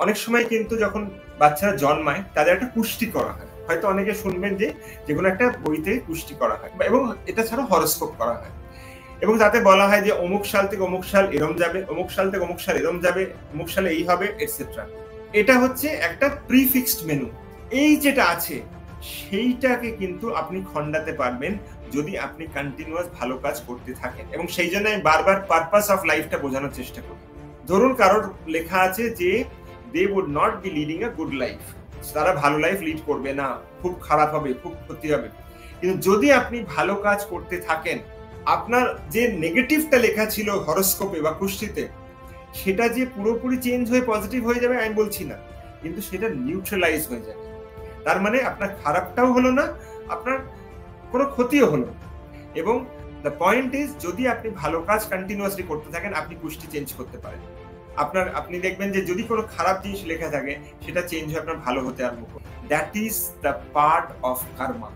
অনেক সময় কিন্তু যখন বাচ্চারা জন্মায় তাদের একটা পুষ্টি করা হয়, হয়তো অনেকে শুনবেন যে কোনো একটা বইতে পুষ্টি করা হয়, এবং এটা ছাড়া হরোস্কোপ করা হয়, এবং তাতে বলা হয় যে অমুক সাল থেকে অমুক সাল এরম যাবে, অমুক সাল থেকে অমুক সাল এরম যাবে, অমুক সালে এই হবে, এটসেট্রা। এটা হচ্ছে একটা প্রিফিক্সড মেনু। এই যেটা আছে সেইটাকে কিন্তু আপনি খণ্ডাতে পারবেন যদি আপনি কন্টিনিউয়াস ভালো কাজ করতে থাকেন, এবং সেই জন্য আমি বারবার পারপাস অফ লাইফটা বোঝানোর চেষ্টা করি। ধরুন কারোর লেখা আছে যে they would not be leading a good life, তারা ভালো লাইফ লিড করবে না, খুব খারাপ হবে, খুব ক্ষতি হবে। কিন্তু যদি আপনি ভালো কাজ করতে থাকেন, আপনার যে নেগেটিভটা লেখা ছিল হরোস্কোপে বা কুষ্ঠিতে, সেটা যে পুরোপুরি চেঞ্জ হয়ে পজিটিভ হয়ে যাবে আমি বলছি না, কিন্তু সেটা নিউট্রালাইজ হয়ে যাবে। তার মানে আপনার খারাপটাও হলো না, আপনার কোনো ক্ষতিও হলো না। এবং দ্য পয়েন্ট ইজ, যদি আপনি ভালো কাজ কন্টিনিউয়াসলি করতে থাকেন, আপনি কুষ্টি চেঞ্জ করতে পারেন। আপনি দেখবেন যে যদি কোনো খারাপ জিনিস লেখা থাকে, সেটা চেঞ্জ হয়ে আপনার ভালো হতে আরম্ভ করবে। That is the part of Karma.